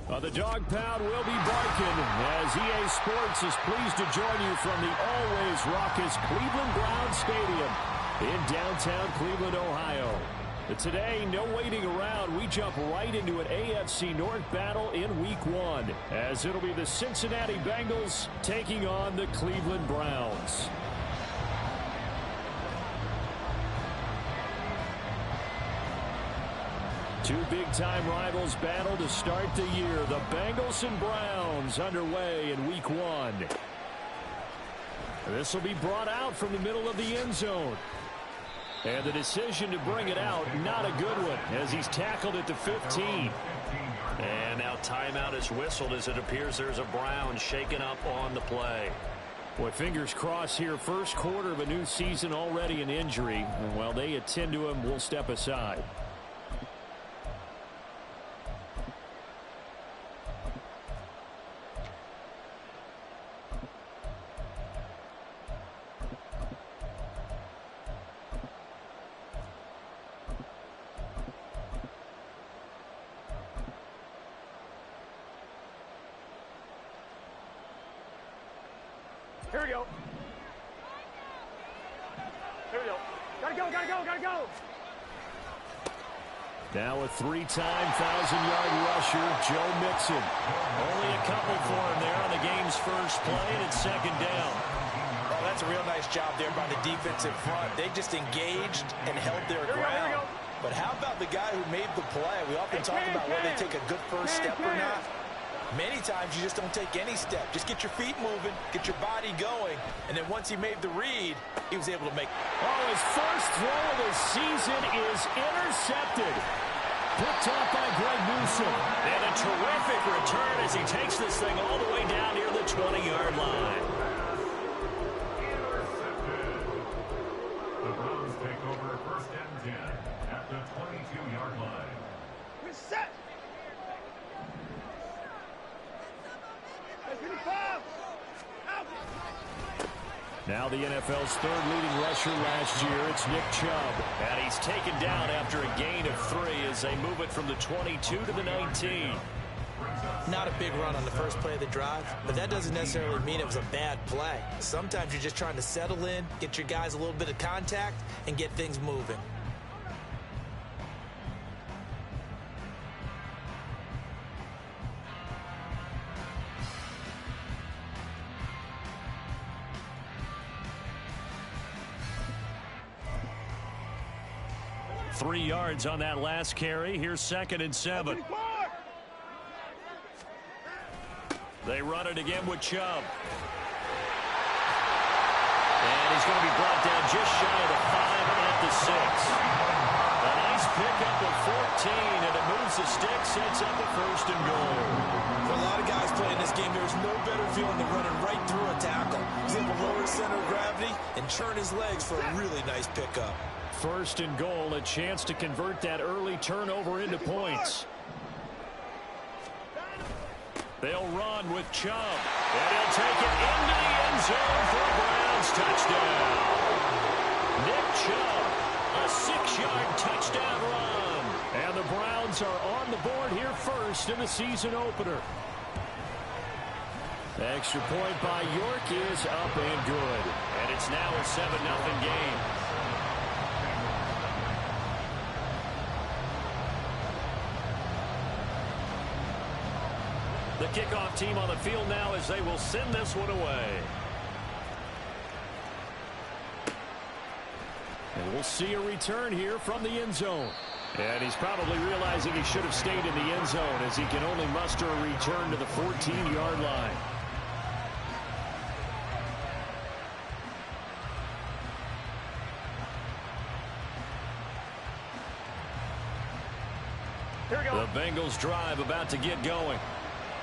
The dog pound will be barking as EA Sports is pleased to join you from the always raucous Cleveland Browns Stadium in downtown Cleveland, Ohio. But today, no waiting around. We jump right into an AFC North battle in Week 1 as it'll be the Cincinnati Bengals taking on the Cleveland Browns. Two big-time rivals battle to start the year. The Bengals and Browns underway in Week 1. This will be brought out from the middle of the end zone. And the decision to bring it out, not a good one, as he's tackled at the 15. And now timeout is whistled as it appears there's a Brown shaken up on the play. Boy, fingers crossed here. First quarter of a new season, already an injury. And while they attend to him, we'll step aside. Here we go. Here we go. Gotta go, gotta go, gotta go. Now a three-time 1,000-yard rusher, Joe Mixon. Only a couple for him there on the game's first play, and it's second down. Oh, that's a real nice job there by the defensive front. They just engaged and held their ground. But how about the guy who made the play? We often talk about whether they take a good first step or not. Many times you just don't take any step. Just get your feet moving, get your body going, and then once he made the read, he was able to make. Oh, his first throw of the season is intercepted. Picked off by Greg Newsome. And a terrific return as he takes this thing all the way down near the 20-yard line. The Browns take over first and 10 at the 22-yard line. We're set. Now the NFL's third leading rusher last year, it's Nick Chubb. And he's taken down after a gain of 3 as they move it from the 22 to the 19. Not a big run on the first play of the drive, but that doesn't necessarily mean it was a bad play. Sometimes you're just trying to settle in, get your guys a little bit of contact, and get things moving. Three yards on that last carry. Here's 2nd and 7. They run it again with Chubb. And he's going to be brought down just shy of the 5 at the 6. A nice pickup of 14, and it moves the stick, sets up a 1st and goal. For a lot of guys playing this game, there's no better feeling than running right through a tackle. He's able to lower his center of gravity and churn his legs for a really nice pickup. 1st and goal, a chance to convert that early turnover into points. They'll run with Chubb, and he'll take it into the end zone for a Browns touchdown. Nick Chubb, a 6-yard touchdown run. And the Browns are on the board here first in the season opener. The extra point by York is up and good. And it's now a 7-0 game. The kickoff team on the field now as they will send this one away. And we'll see a return here from the end zone. And he's probably realizing he should have stayed in the end zone as he can only muster a return to the 14-yard line. Here we go. The Bengals drive about to get going.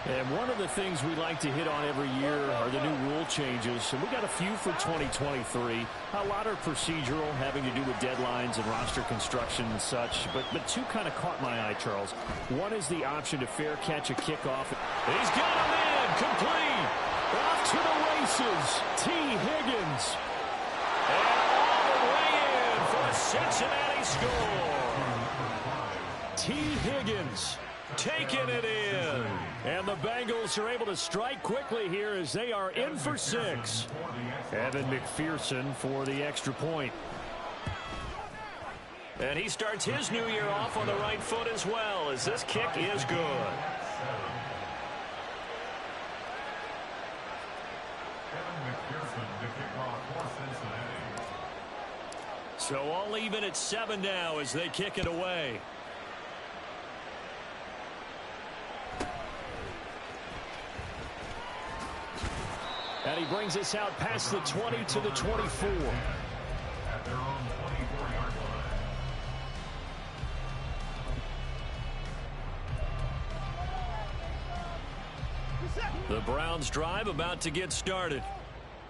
And one of the things we like to hit on every year are the new rule changes. And we got a few for 2023. A lot are procedural, having to do with deadlines and roster construction and such. But two kind of caught my eye, Charles. One is the option to fair catch a kickoff. He's got him in, complete. Off to the races, T. Higgins. And all the way in for a Cincinnati score. T. Higgins Taking it in. And the Bengals are able to strike quickly here as they are in for 6. Evan McPherson for the extra point. And he starts his new year off on the right foot as well, as this kick is good. So all even at 7 now as they kick it away. And he brings us out past the 20 to the 24. At their own 24-yard line. The Browns drive about to get started.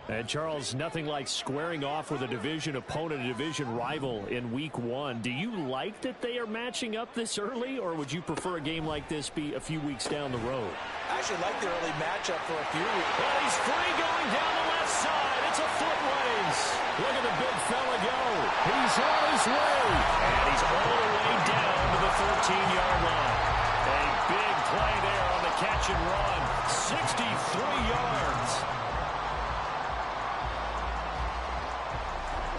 And Charles, nothing like squaring off with a division opponent, a division rival in week 1. Do you like that they are matching up this early, or would you prefer a game like this be a few weeks down the road? I actually like the early matchup for a few weeks. And he's free going down the left side. It's a foot race. Look at the big fella go. He's on his way. And he's all the way down to the 13-yard line. A big play there on the catch and run. 63 yards.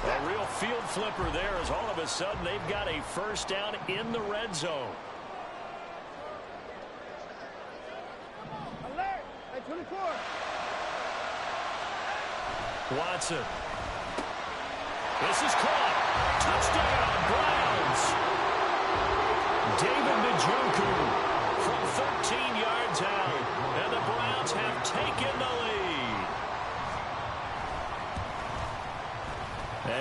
A real field flipper there as all of a sudden they've got a first down in the red zone. Alert! At 24. Watson. This is caught. Touchdown, Browns. David Njoku from 13 yards out. And the Browns have taken the lead.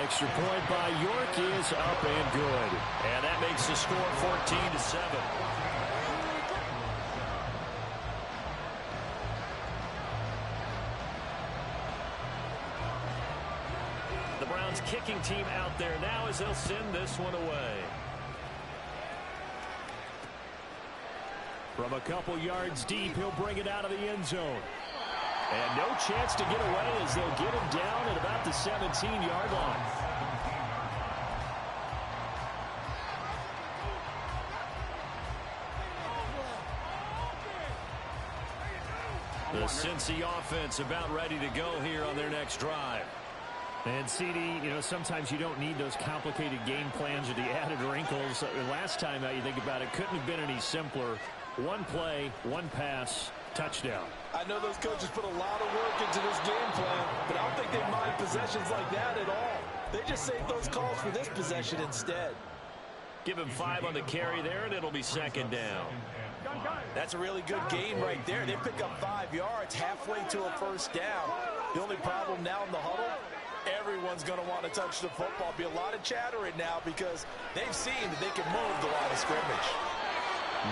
Extra point by York is up and good. And that makes the score 14-7. The Browns kicking team out there now as they'll send this one away. From a couple yards deep, he'll bring it out of the end zone. And no chance to get away as they'll get him down at about the 17-yard line. The Cincy offense about ready to go here on their next drive. And CD, you know, sometimes you don't need those complicated game plans or the added wrinkles. Last time out, you think about it, couldn't have been any simpler. One play, one pass, touchdown. I know those coaches put a lot of work into this game plan, but I don't think they mind possessions like that at all. They just save those calls for this possession instead. Give him 5 on the carry there, and it'll be second down. That's a really good game right there. They pick up 5 yards halfway to a first down. The only problem now in the huddle, everyone's going to want to touch the football. Be a lot of chatter right now because they've seen that they can move the line of scrimmage.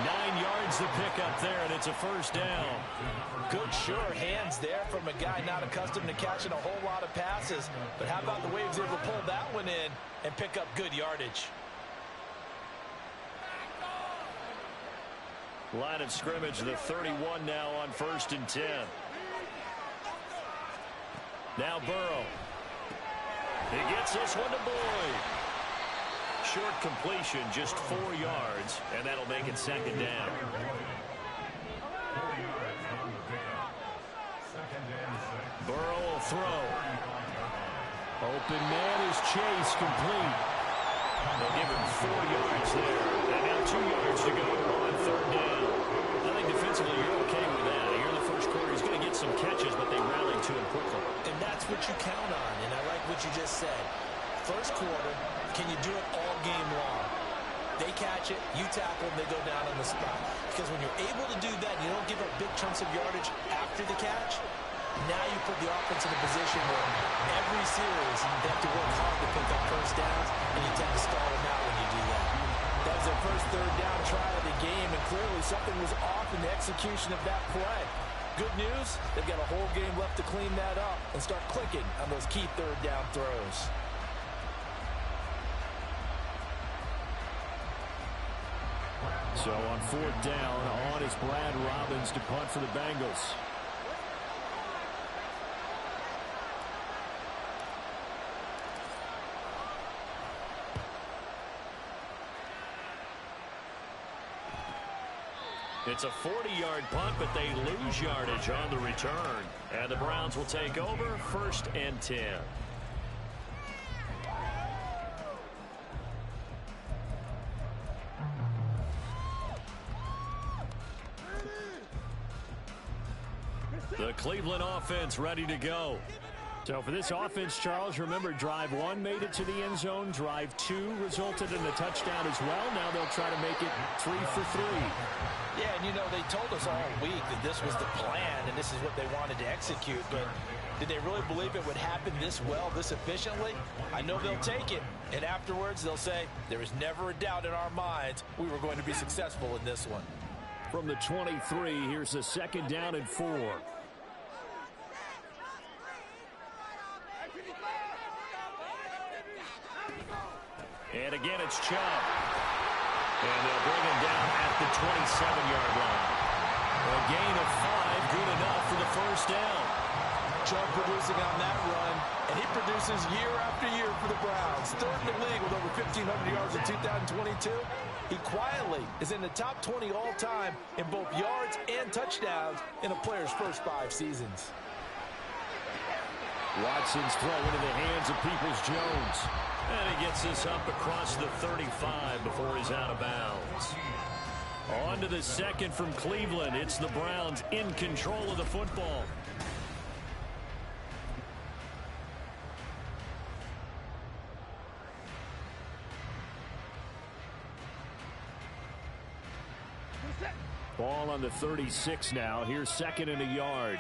9 yards to pick up there, and it's a first down. Good, sure hands there from a guy not accustomed to catching a whole lot of passes. But how about the way he was able to pull that one in and pick up good yardage? Line of scrimmage, the 31 now on 1st and 10. Now Burrow. He gets this one to Boyd. Short completion, just 4 yards, and that'll make it second down. Burrow will throw. Open man is Chase, complete. They'll give him 4 yards there. And now 2 yards to go on 3rd down. I think defensively you're okay with that. Here in the first quarter, he's going to get some catches, but they rallied to him quickly. And that's what you count on, and I like what you just said. First quarter, can you do it all game long? They catch it, you tackle them, they go down on the spot. Because when you're able to do that, you don't give up big chunks of yardage after the catch, now you put the offense in a position where every series they have to work hard to pick up first downs, and you tend to stall them out when you do that. That was their first 3rd down try of the game, and clearly something was off in the execution of that play. Good news, they've got a whole game left to clean that up and start clicking on those key 3rd down throws. So on 4th down, on is Brad Robbins to punt for the Bengals. It's a 40-yard punt, but they lose yardage on the return. And the Browns will take over 1st and 10. The Cleveland offense ready to go. So for this offense, Charles, remember, drive 1 made it to the end zone. Drive 2 resulted in a touchdown as well. Now they'll try to make it 3 for 3. Yeah, and you know, they told us all week that this was the plan and this is what they wanted to execute. But did they really believe it would happen this well, this efficiently? I know they'll take it. And afterwards, they'll say, there was never a doubt in our minds we were going to be successful in this one. From the 23, here's a 2nd down and 4. And again, it's Chubb. And they'll bring him down at the 27-yard line. A gain of 5, good enough for the 1st down. Chubb producing on that run, and he produces year after year for the Browns. 3rd in the league with over 1,500 yards in 2022. He quietly is in the top 20 all-time in both yards and touchdowns in a player's first 5 seasons. Watson's throw into the hands of Peoples-Jones. And he gets this up across the 35 before he's out of bounds. On to the 2nd from Cleveland. It's the Browns in control of the football. Ball on the 36 now. Here's 2nd and a yard.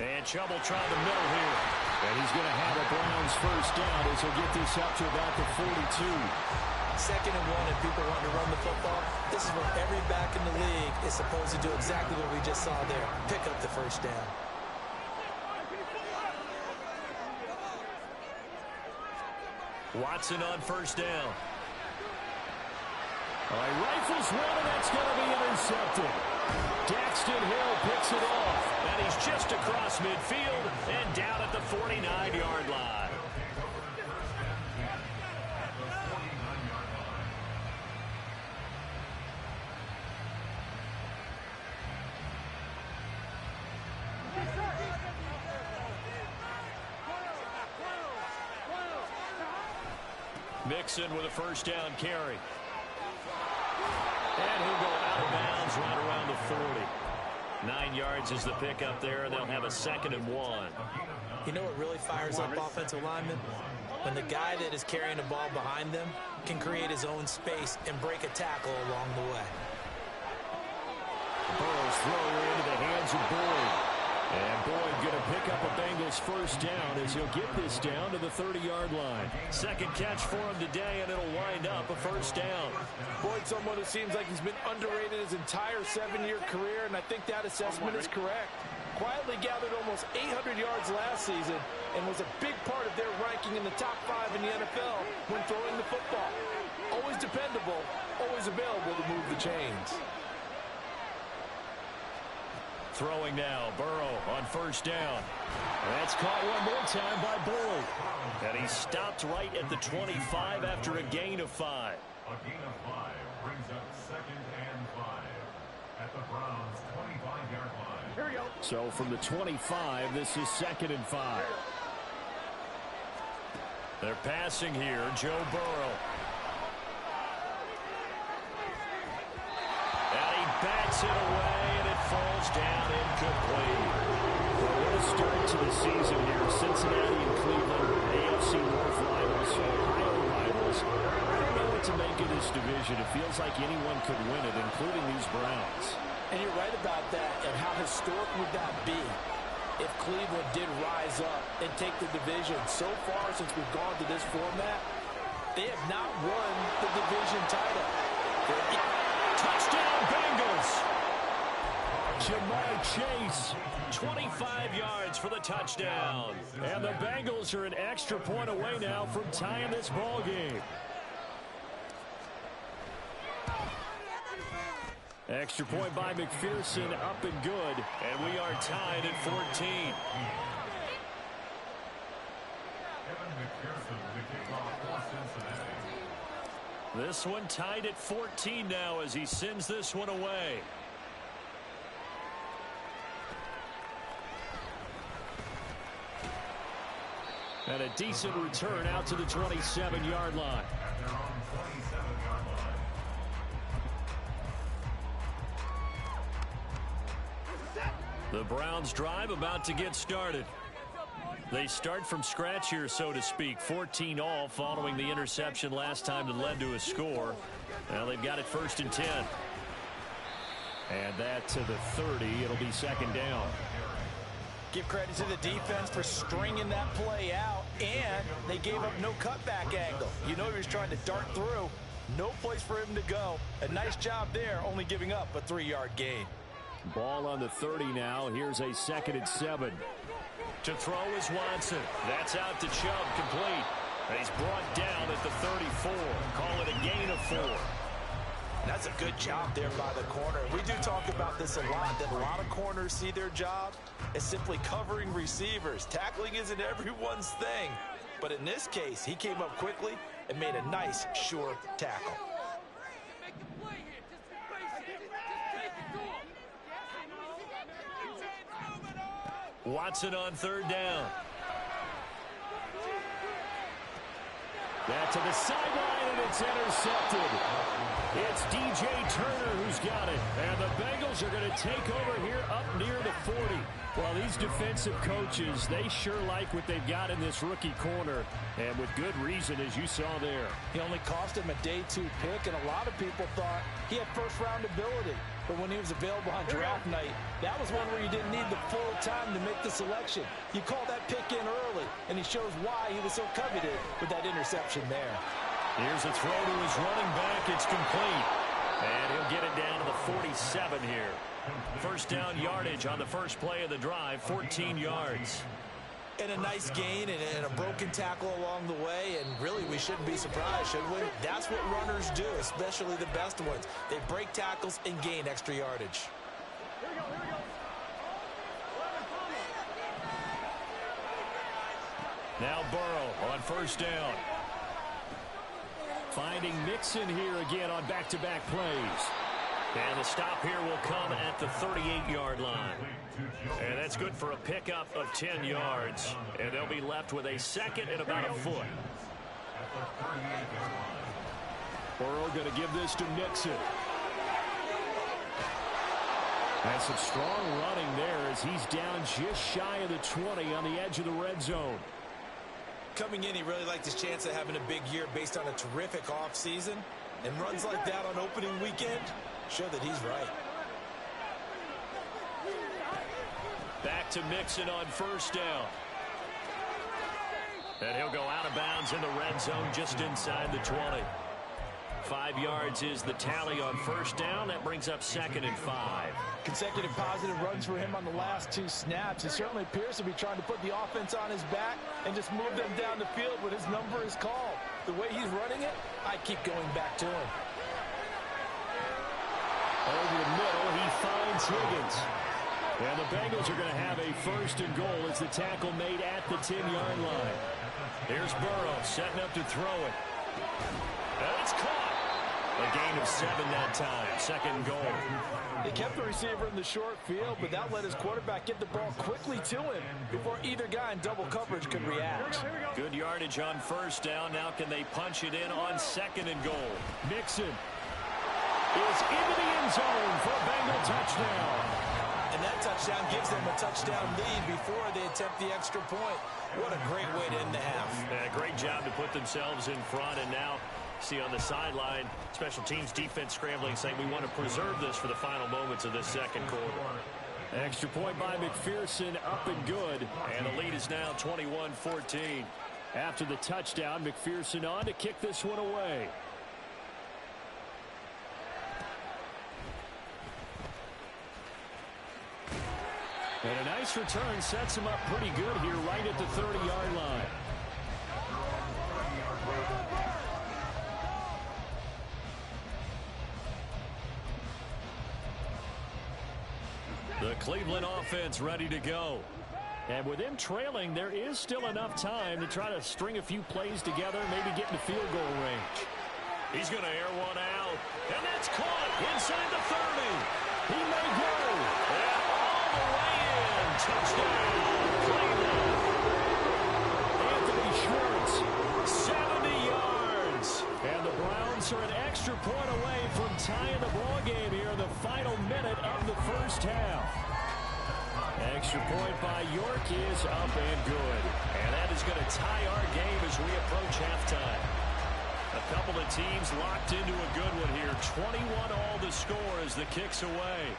And Chubb will try the middle here. And he's going to have a Browns 1st down as he'll get this up to about the 42. 2nd and 1, and people want to run the football. This is where every back in the league is supposed to do exactly what we just saw there. Pick up the 1st down. Watson on 1st down. All right, rifles one, and that's going to be intercepted. Daxton Hill picks it off, and he's just across midfield and down at the 49-yard line. Mixon with a 1st down carry. And he'll go out of bounds right around the 40. 9 yards is the pickup there, and they'll have a 2nd and 1. You know what really fires up offensive linemen? When the guy that is carrying the ball behind them can create his own space and break a tackle along the way. Burrow's throw into the hands of Boyd. And Boyd going to pick up a Bengals 1st down as he'll get this down to the 30-yard line. 2nd catch for him today, and it'll wind up a 1st down. Boyd, someone who seems like he's been underrated his entire 7-year career, and I think that assessment is correct. Quietly gathered almost 800 yards last season and was a big part of their ranking in the top 5 in the NFL when throwing the football. Always dependable, always available to move the chains. Throwing now, Burrow on 1st down. That's caught one more time by Boyd. And he stopped right at the 25 after a gain of 5. A gain of 5 brings up 2nd and 5 at the Browns' 25-yard line. Here we go. So from the 25, this is 2nd and 5. They're passing here, Joe Burrow. And he bats it away, and it falls down incomplete. Well, what a start to the season here. Cincinnati and Cleveland, AFC North rivals, Ohio rivals. I don't know what to make of this division. It feels like anyone could win it, including these Browns. And you're right about that. And how historic would that be if Cleveland did rise up and take the division? So far, since we've gone to this format, they have not won the division title. Touchdown, Bengals! Jamar Chase, 25 yards for the touchdown. And the Bengals are an extra point away now from tying this ball game. Extra point by McPherson, up and good. And we are tied at 14. Kevin McPherson to kick off for Cincinnati. This one tied at 14 now as he sends this one away. And a decent return out to the 27-yard line. The Browns drive about to get started. They start from scratch here, so to speak. 14 all following the interception last time that led to a score. Now they've got it 1st and 10. And that to the 30. It'll be 2nd down. Give credit to the defense for stringing that play out, and they gave up no cutback angle. You know he was trying to dart through. No place for him to go. A nice job there, only giving up a 3-yard gain. Ball on the 30 now. Here's a 2nd and 7. To throw is Watson. That's out to Chubb, complete. And he's brought down at the 34. Call it a gain of 4. That's a good job there by the corner. We do talk about this a lot, that a lot of corners see their job as simply covering receivers. Tackling isn't everyone's thing. But in this case, he came up quickly and made a nice, sure tackle. Watson on 3rd down. That to the sideline, and it's intercepted. It's DJ Turner who's got it. And the Bengals are going to take over here up near the 40. Well, these defensive coaches, they sure like what they've got in this rookie corner. And with good reason, as you saw there. He only cost him a day 2 pick, and a lot of people thought he had first-round ability. But when he was available on draft night, that was one where you didn't need the full time to make the selection. You called that pick in early, and he shows why he was so coveted with that interception there. Here's a throw to his running back. It's complete. And he'll get it down to the 47 here. 1st down yardage on the first play of the drive, 14 yards. And a nice gain and a broken tackle along the way, and really we shouldn't be surprised, should we? That's what runners do, especially the best ones. They break tackles and gain extra yardage. Here we go, here we go. Now Burrow on 1st down. Finding Mixon here again on back-to-back plays. And the stop here will come at the 38-yard line. And that's good for a pickup of 10 yards. And they'll be left with a 2nd and about a foot. Burrow going to give this to Mixon. And some strong running there as he's down just shy of the 20 on the edge of the red zone. Coming in, he really liked his chance of having a big year based on a terrific offseason. And runs like that on opening weekend show that he's right. Back to Mixon on 1st down. And he'll go out of bounds in the red zone just inside the 20. 5 yards is the tally on 1st down. That brings up 2nd and 5. Consecutive positive runs for him on the last 2 snaps. He certainly appears to be trying to put the offense on his back and just move them down the field when his number is called. The way he's running it, I keep going back to him. Over the middle, he finds Higgins. And the Bengals are going to have a 1st and goal as the tackle made at the 10-yard line. Here's Burrow setting up to throw it. And it's caught. A gain of 7 that time. 2nd and goal. They kept the receiver in the short field, but that let his quarterback get the ball quickly to him before either guy in double coverage could react. Good yardage on 1st down. Now can they punch it in on 2nd and goal? Mixon is into the end zone for a Bengal touchdown. And that touchdown gives them a touchdown lead before they attempt the extra point. What a great way to end the half. Yeah, great job to put themselves in front, and now see on the sideline, special teams defense scrambling, saying we want to preserve this for the final moments of this 2nd quarter. Extra point by McPherson, up and good, and the lead is now 21-14. After the touchdown, McPherson on to kick this one away. And a nice return sets him up pretty good here right at the 30-yard line. The Cleveland offense ready to go. And with them trailing, there is still enough time to try to string a few plays together, maybe get in the field goal range. He's going to air one out. And that's caught inside the 30. He may go. And all the way in. Touchdown, Cleveland. Anthony Schwartz, 70 yards. And the Browns are an extra point away from tying the ball game here in the final minute of the first half. Extra point by York is up and good. And that is going to tie our game as we approach halftime. A couple of teams locked into a good one here. 21 all the score as the kick's away.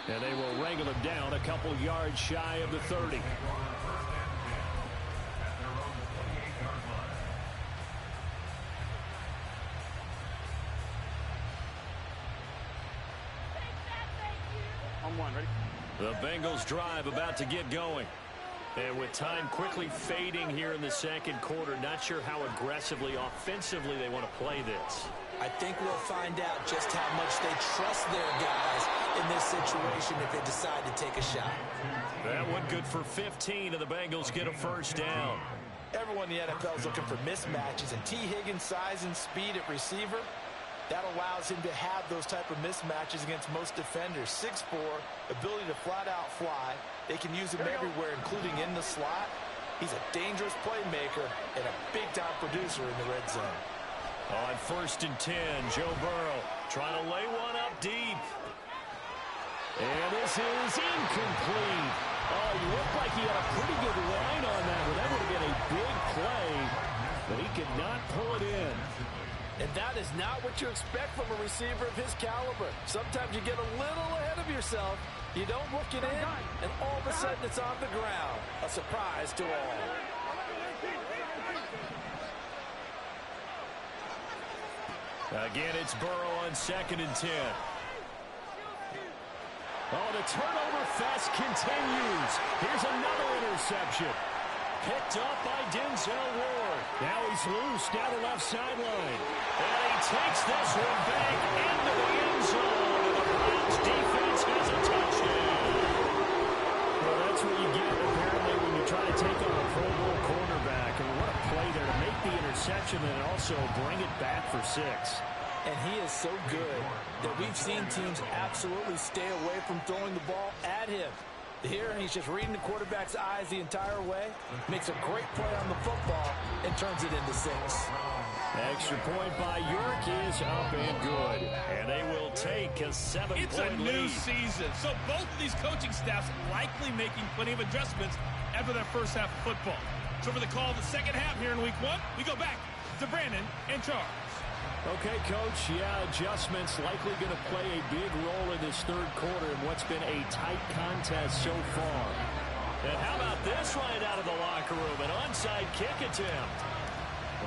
And they will wrangle him down a couple yards shy of the 30. On one, ready? The Bengals drive about to get going. And with time quickly fading here in the second quarter, not sure how aggressively, offensively they want to play this. I think we'll find out just how much they trust their guys in this situation if they decide to take a shot. That one good for 15, and the Bengals get a first down. Everyone in the NFL is looking for mismatches, and T. Higgins' size and speed at receiver, that allows him to have those type of mismatches against most defenders. 6'4", ability to flat-out fly. They can use him everywhere, including in the slot. He's a dangerous playmaker and a big-time producer in the red zone. On 1st and 10, Joe Burrow trying to lay one up deep. And this is incomplete. Oh, he looked like he had a pretty good line on that, but that would have been a big play, but he could not pull it in. And that is not what you expect from a receiver of his caliber. Sometimes you get a little ahead of yourself. You don't look it in, and all of a sudden it's on the ground. A surprise to all. Again, it's Burrow on 2nd and 10. Oh, the turnover fest continues. Here's another interception. Picked up by Denzel Ward. Now he's loose down the left sideline. And he takes this one back into the end zone. And the Browns defense has a touchdown. Well, that's what you get, apparently, when you try to take on a Pro Bowl cornerback. And what a play there to make the interception and also bring it back for 6. And he is so good that we've seen teams absolutely stay away from throwing the ball at him. Here, he's just reading the quarterback's eyes the entire way, makes a great play on the football, and turns it into 6. Extra point by York is up and good. And they will take a 7-point lead. It's a new season, so both of these coaching staffs likely making plenty of adjustments after their first half of football. So for the call of the second half here in week 1, we go back to Brandon and Charles. Okay, Coach, yeah, adjustments likely going to play a big role in this third quarter in what's been a tight contest so far. And how about this right out of the locker room, an onside kick attempt.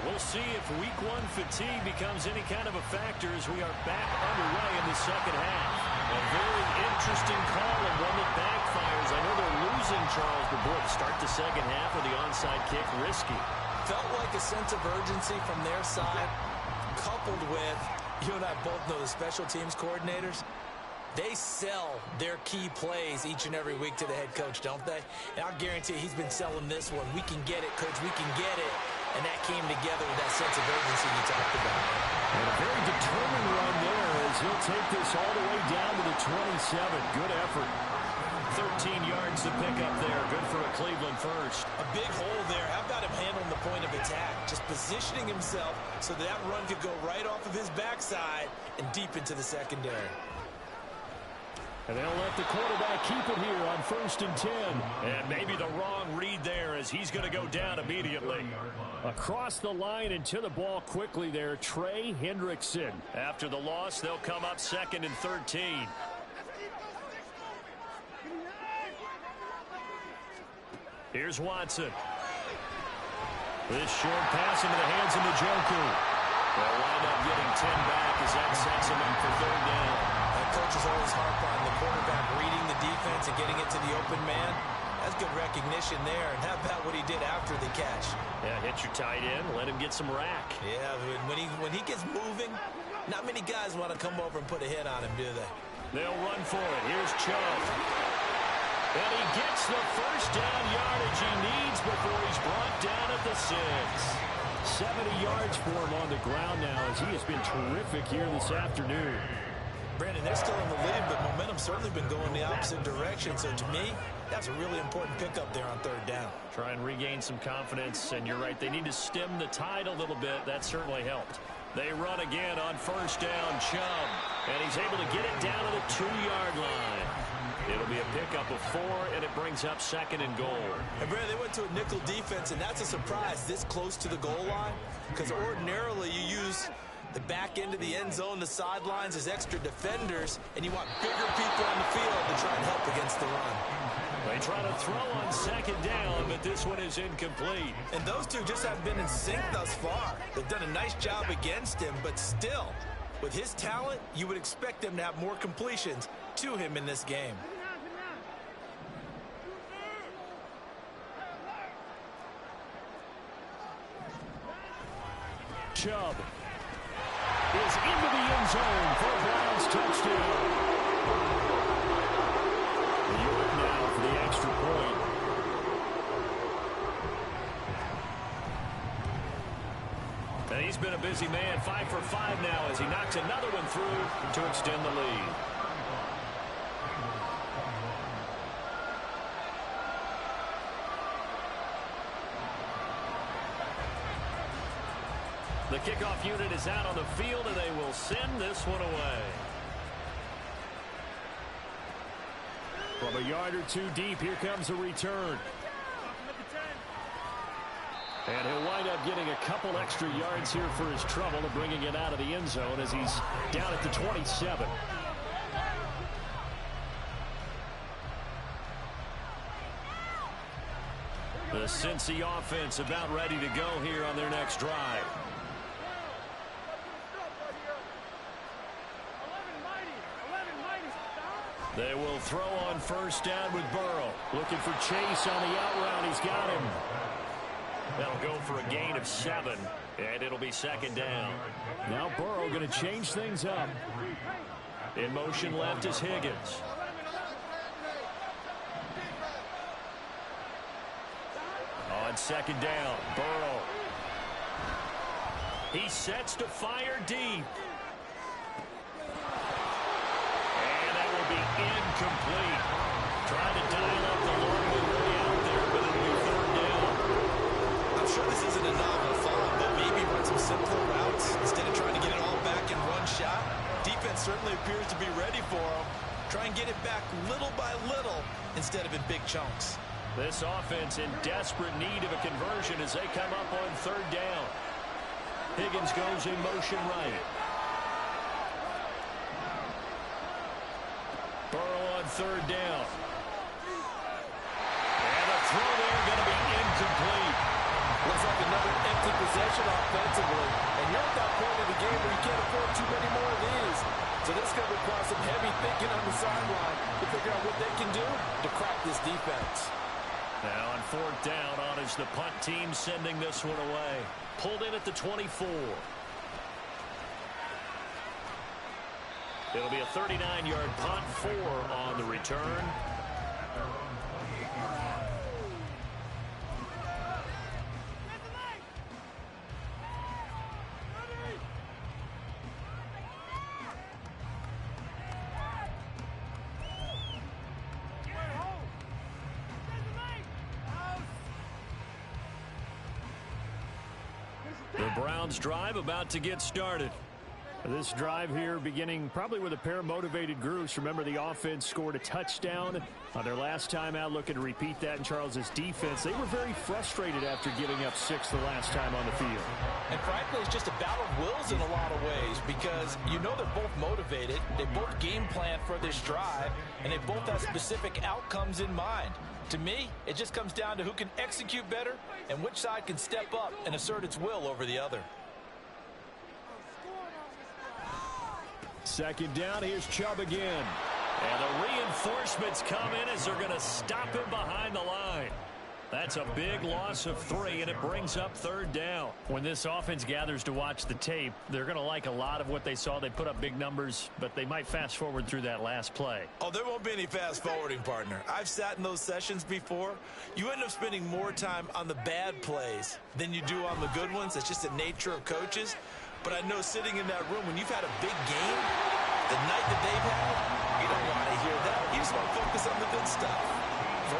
We'll see if week 1 fatigue becomes any kind of a factor as we are back underway in the second half. A very interesting call and one that backfires. I know they're losing, Charles, but boy, to start the second half with the onside kick, risky. Felt like a sense of urgency from their side, coupled with, you and I both know the special teams coordinators, they sell their key plays each and every week to the head coach, don't they? And I'll guarantee he's been selling this one. We can get it, Coach, we can get it. And that came together with that sense of urgency you talked about. And a very determined run there as he'll take this all the way down to the 27. Good effort. 13 yards to pick up there. Good for a Cleveland first. A big hole there. How about him handling the point of attack? Just positioning himself so that run could go right off of his backside and deep into the secondary. And they'll let the quarterback keep it here on 1st and 10. And maybe the wrong read there as he's going to go down immediately. Across the line and to the ball quickly there, Trey Hendrickson. After the loss, they'll come up 2nd and 13. Here's Watson. This short pass into the hands of Njoku. They'll wind up getting 10 back as that sets them up for 3rd down. Coaches always harp on the quarterback reading the defense and getting it to the open man. That's good recognition there. And how about what he did after the catch? Yeah, hit your tight end, let him get some rack. Yeah, when he gets moving, not many guys want to come over and put a hit on him, do they? They'll run for it. Here's Chubb. And he gets the first down yardage he needs before he 70 yards for him on the ground now as he has been terrific here this afternoon. Brandon, they're still in the lead, but momentum's certainly been going the opposite direction. So to me, that's a really important pickup there on third down. Try and regain some confidence, and you're right, they need to stem the tide a little bit. That certainly helped. They run again on first down, Chubb, and he's able to get it down to the 2-yard line. It'll be a pickup of 4, and it brings up second and goal. And Brandon, they went to a nickel defense, and that's a surprise this close to the goal line, because ordinarily you use the back end of the end zone, the sidelines as extra defenders, and you want bigger people on the field to try and help against the run. They try to throw on second down, but this one is incomplete. And those two just haven't been in sync thus far. They've done a nice job against him, but still, with his talent, you would expect them to have more completions to him in this game. Chubb is into the end zone for a Browns touchdown. York now for the extra point. And he's been a busy man, 5 for 5 now as he knocks another one through to extend the lead. The kickoff unit is out on the field, and they will send this one away. From a yard or two deep, here comes a return. And he'll wind up getting a couple extra yards here for his trouble and bringing it out of the end zone as he's down at the 27. The Cincy offense about ready to go here on their next drive. They will throw on first down with Burrow. Looking for Chase on the out route. He's got him. That'll go for a gain of 7, and it'll be second down. Now Burrow going to change things up. In motion left is Higgins. On second down, Burrow. He sets to fire deep. Incomplete. Trying to dial up the long way out there, but it'll be third down. I'm sure this isn't a novel thought, but maybe run some simpler routes instead of trying to get it all back in one shot. Defense certainly appears to be ready for him. Try and get it back little by little instead of in big chunks. This offense in desperate need of a conversion as they come up on third down. Higgins goes in motion right. Burrow on third down. And a throw there going to be incomplete. Looks like another empty possession offensively. And you're at that point in the game where you can't afford too many more of these. So this is going to require some heavy thinking on the sideline to figure out what they can do to crack this defense. Now on fourth down, on is the punt team sending this one away. Pulled in at the 24. It'll be a 39-yard punt, 4 on the return. The Browns drive about to get started. This drive here beginning probably with a pair of motivated groups. Remember, the offense scored a touchdown on their last time out, looking to repeat that in Charles's defense. They were very frustrated after giving up 6 the last time on the field. And frankly, it's just a battle of wills in a lot of ways because you know they're both motivated. They both game plan for this drive, and they both have specific outcomes in mind. To me, it just comes down to who can execute better and which side can step up and assert its will over the other. Second down, here's Chubb again. And the reinforcements come in as they're going to stop him behind the line. That's a big loss of 3, and it brings up 3rd down. When this offense gathers to watch the tape, they're going to like a lot of what they saw. They put up big numbers, but they might fast forward through that last play. Oh, there won't be any fast forwarding, partner. I've sat in those sessions before. You end up spending more time on the bad plays than you do on the good ones. It's just the nature of coaches. But I know sitting in that room, when you've had a big game, the night that they've had, you don't want to hear that. You just want to focus on the good stuff.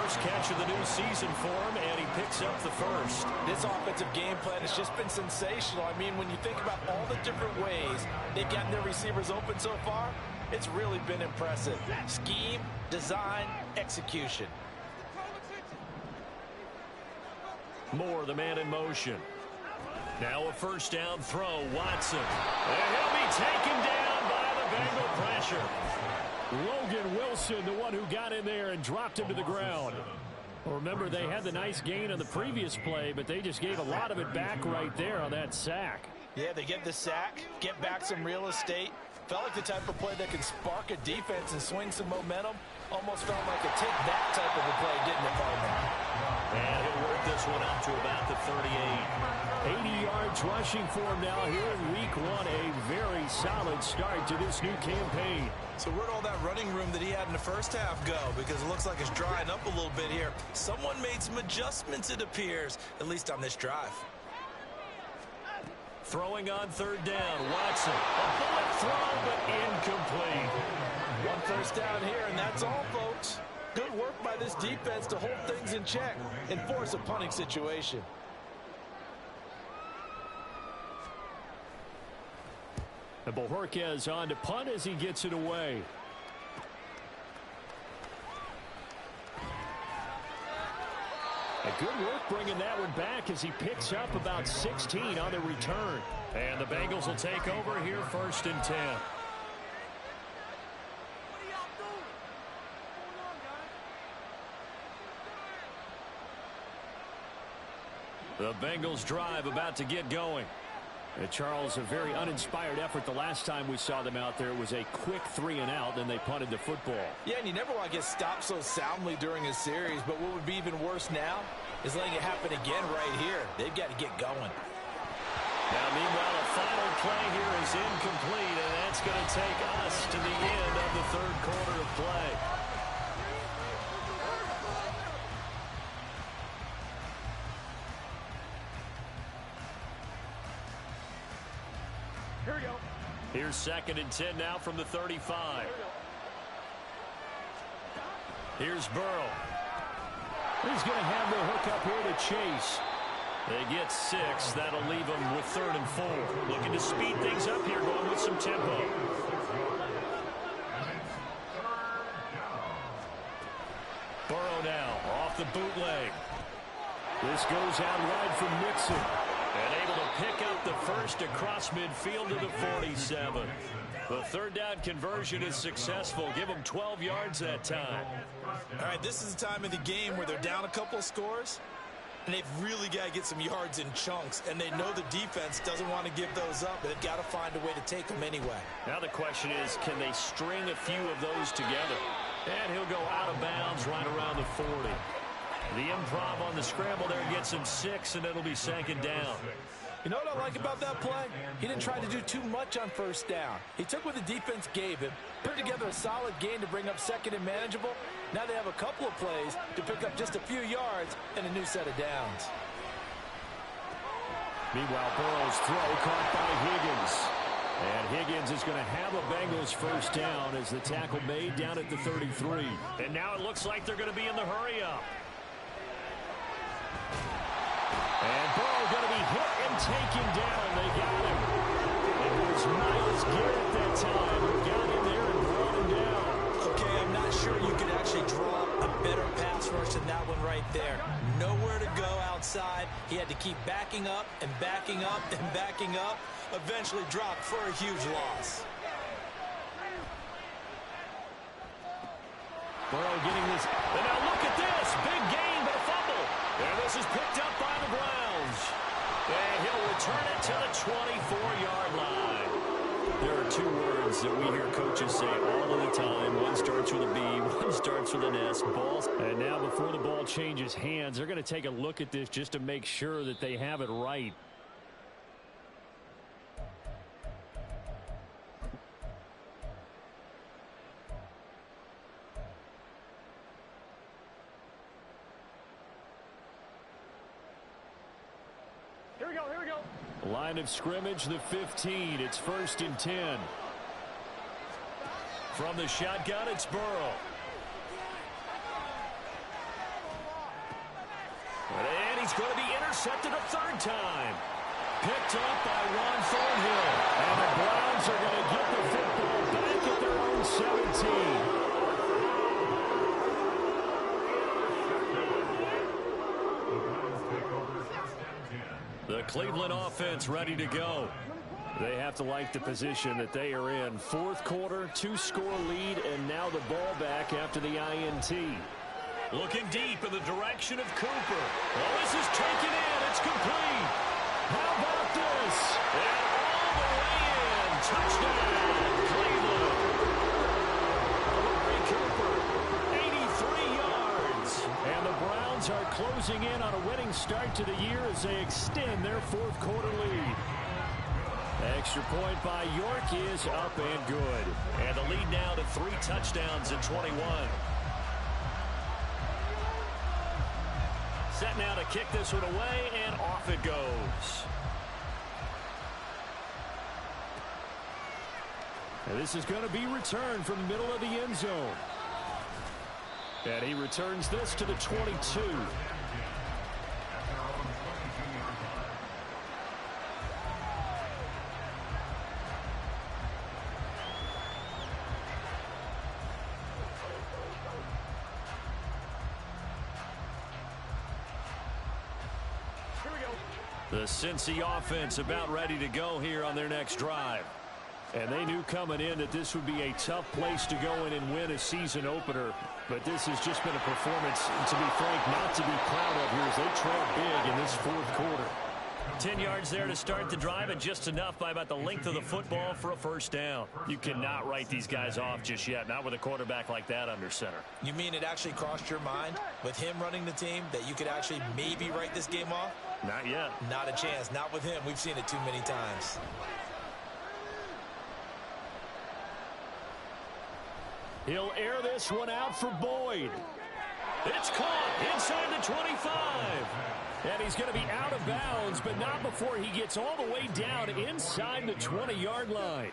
First catch of the new season for him, and he picks up the first. This offensive game plan has just been sensational. I mean, when you think about all the different ways they've gotten their receivers open so far, it's really been impressive. Scheme, design, execution. Moore, the man in motion. Now a first down throw, Watson. And he'll be taken down by the Bengal pressure. Logan Wilson, the one who got in there and dropped him to the ground. Remember, they had the nice gain on the previous play, but they just gave a lot of it back right there on that sack. Yeah, they get the sack, get back some real estate. Felt like the type of play that can spark a defense and swing some momentum. Almost felt like a take that type of a play, didn't it, partner? And he'll work this one up to about the 38. 80 yards rushing for him now here in week 1. A very solid start to this new campaign. So where'd all that running room that he had in the first half go? Because it looks like it's drying up a little bit here. Someone made some adjustments, it appears, at least on this drive. Throwing on 3rd down, Watson. A bullet throw, but incomplete. One first down here, and that's all, folks. Good work by this defense to hold things in check and force a punting situation. And Bojorquez on to punt as he gets it away. A good work bringing that one back as he picks up about 16 on the return. And the Bengals will take over here 1st and 10. The Bengals drive about to get going. And Charles, a very uninspired effort the last time we saw them out there. It was a quick 3 and out, then they punted the football. Yeah, and you never want to get stopped so soundly during a series, but what would be even worse now is letting it happen again right here. They've got to get going. Now, meanwhile, a final play here is incomplete, and that's going to take us to the end of the 3rd quarter of play. Here we go. Here's 2nd and 10 now from the 35. Here's Burrow. He's going to have the hook up here to Chase. They get 6. That'll leave them with 3rd and 4. Looking to speed things up here, going with some tempo. Burrow now off the bootleg. This goes out wide from Mixon. And able to pick up the first across midfield to the 47. The 3rd down conversion is successful. Give them 12 yards that time. All right, this is the time of the game where they're down a couple of scores, and they've really got to get some yards in chunks, and they know the defense doesn't want to give those up, but they've got to find a way to take them anyway. Now the question is, can they string a few of those together? And he'll go out of bounds right around the 40. The improv on the scramble there gets him 6, and it'll be 2nd down. You know what I like about that play? He didn't try to do too much on first down. He took what the defense gave him, put together a solid gain to bring up 2nd and manageable. Now they have a couple of plays to pick up just a few yards and a new set of downs. Meanwhile, Burrow's throw caught by Higgins. And Higgins is going to have a Bengals first down as the tackle made down at the 33. And now it looks like they're going to be in the hurry-up. And Burrow going to be hit and taken down. They got him. It was Myles Garrett that time who got in there and brought him down. Okay, I'm not sure you could actually draw a better pass rush than that one right there. Nowhere to go outside. He had to keep backing up and backing up and backing up. Eventually dropped for a huge loss. Burrow getting this. And now look at this. Big gain, but a fumble. And this is picked up by the Browns. And he'll return it to the 24-yard line. There are two words that we hear coaches say all of the time. One starts with a B, one starts with an S. Balls. And now before the ball changes hands, they're going to take a look at this just to make sure that they have it right. Here we go, here we go. Line of scrimmage, the 15. It's 1st and 10. From the shotgun, it's Burrow. And he's going to be intercepted a third time. Picked up by Ron Thornhill. And the Browns are going to get the football back at their own 17. The Cleveland offense ready to go. They have to like the position that they are in. Fourth quarter, 2-score lead, and now the ball back after the INT. Looking deep in the direction of Cooper. Well, this is taken in. It's complete. How about this? And all the way in. Touchdown, Cleveland. Amari Cooper, 83 yards. And the Browns are closing in on a winning start to the year as they extend their fourth quarter lead. Extra point by York is up and good. And the lead now to 3 touchdowns at 21. Set now to kick this one away, and off it goes. And this is going to be returned from the middle of the end zone. And he returns this to the 22. The Cincy offense about ready to go here on their next drive. And they knew coming in that this would be a tough place to go in and win a season opener. But this has just been a performance, to be frank, not to be proud of here as they trail big in this fourth quarter. 10 yards there to start the drive, and just enough by about the length of the football for a first down. You cannot write these guys off just yet, not with a quarterback like that under center. You mean it actually crossed your mind with him running the team that you could actually maybe write this game off? Not yet. Not a chance. Not with him. We've seen it too many times. He'll air this one out for Boyd. It's caught inside the 25. And he's going to be out of bounds, but not before he gets all the way down inside the 20-yard line.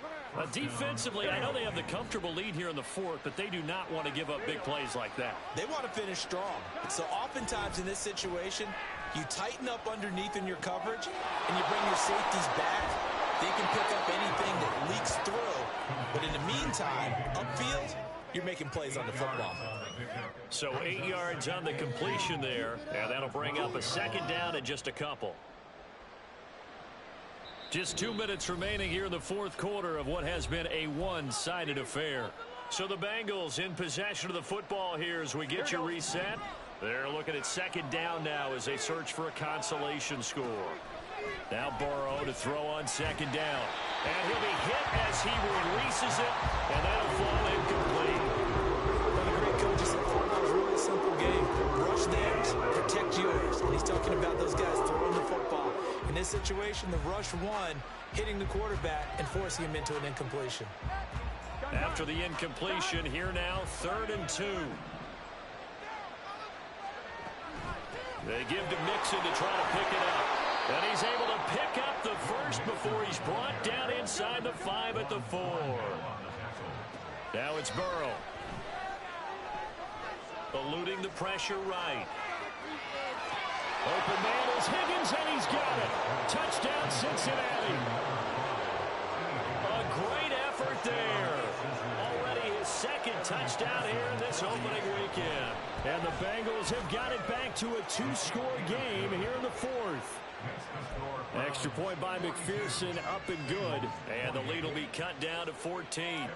Defensively, I know they have the comfortable lead here in the fourth, but they do not want to give up big plays like that. They want to finish strong. So oftentimes in this situation, you tighten up underneath in your coverage, and you bring your safeties back. They can pick up anything that leaks through. But in the meantime, upfield, you're making plays on the football. So 8 yards on the completion there, and that'll bring up a second down and just a couple. Just 2 minutes remaining here in the fourth quarter of what has been a one-sided affair. So the Bengals in possession of the football here as we get you reset. They're looking at second down now as they search for a consolation score. Now Burrow to throw on second down. And he'll be hit as he releases it, and that'll fall incomplete. One of the great coaches said football's a really simple game. Rush theirs, protect yours. And he's talking about those guys throwing the football. In this situation, the rush one, hitting the quarterback and forcing him into an incompletion. After the incompletion, here now, 3rd and 2. They give to Mixon to try to pick it up. And he's able to pick up the first before he's brought down inside the 5 at the 4. Now it's Burrow. Eluding the pressure right. Open man is Higgins, and he's got it. Touchdown, Cincinnati. A great effort there. Already his second touchdown here in this opening weekend. And the Bengals have got it back to a 2-score game here in the fourth. Extra point by McPherson, up and good. And the lead will be cut down to 14.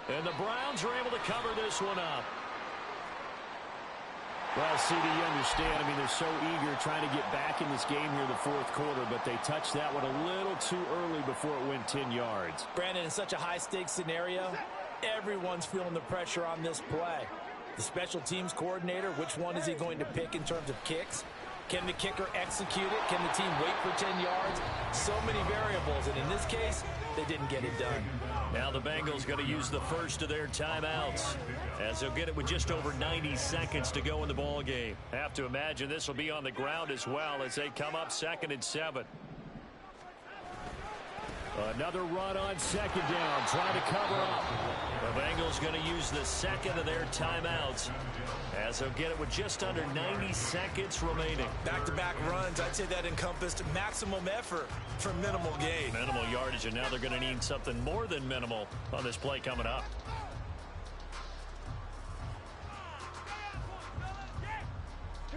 And the Browns are able to cover this one up. Well, CD, you understand. I mean, they're so eager trying to get back in this game here in the fourth quarter, but they touched that one a little too early before it went 10 yards. Brandon, in such a high-stakes scenario, everyone's feeling the pressure on this play. The special teams coordinator, which one is he going to pick in terms of kicks? Can the kicker execute it? Can the team wait for 10 yards? So many variables, and in this case, they didn't get it done. Now the Bengals going to use the first of their timeouts, as they'll get it with just over 90 seconds to go in the ball game. Have to imagine this will be on the ground as well as they come up 2nd and 7. Another run on 2nd down, trying to cover up. The Bengals going to use the second of their timeouts, as they'll get it with just under 90 seconds remaining. Back-to-back runs, I'd say that encompassed maximum effort for minimal gain. Minimal yardage, and now they're going to need something more than minimal on this play coming up.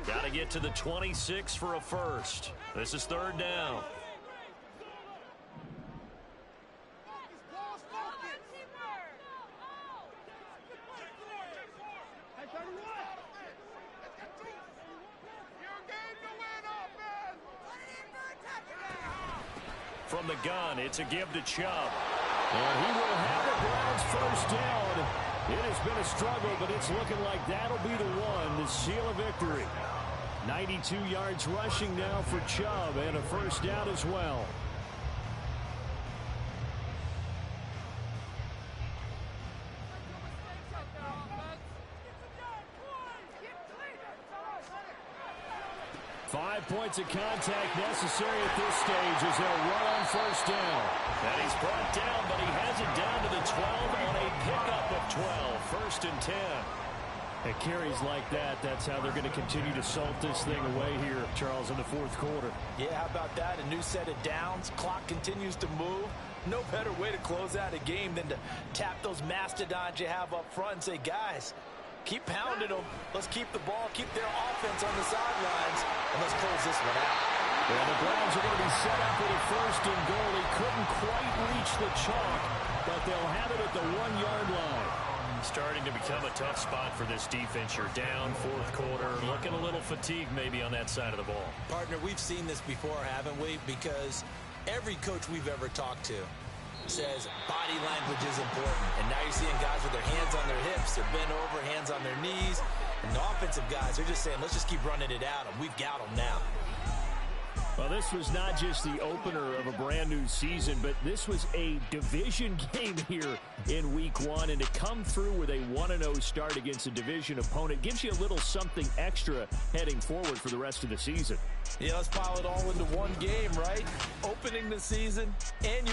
Got to get to the 26 for a first. This is 3rd down. From the gun, it's a give to Chubb. And he will have the Browns first down. It has been a struggle, but it's looking like that'll be the one to seal a victory. 92 yards rushing now for Chubb, and a first down as well. Five points of contact necessary at this stage as they'll run on first down. And he's brought down, but he has it down to the 12 on a pickup of 12. 1st and 10. At carries like that, that's how they're going to continue to salt this thing away here, Charles, in the fourth quarter. Yeah, how about that? A new set of downs. Clock continues to move. No better way to close out a game than to tap those mastodons you have up front and say, guys, keep pounding them. Let's keep the ball, keep their offense on the sidelines, and let's close this one out. Yeah, the Browns are going to be set up with a 1st and goal. He couldn't quite reach the chalk, but they'll have it at the 1-yard line. Starting to become a tough spot for this defense. You're down 4th quarter, looking a little fatigued maybe on that side of the ball. Partner, we've seen this before, haven't we? Because every coach we've ever talked to says body language is important. And now you're seeing guys with their hands on their hips, they're bent over, hands on their knees. And the offensive guys, they're just saying, let's just keep running it out, and we've got them now. Well, this was not just the opener of a brand new season, but this was a division game here in week 1. And to come through with a 1-0 start against a division opponent gives you a little something extra heading forward for the rest of the season. Yeah, let's pile it all into one game, right? Opening the season and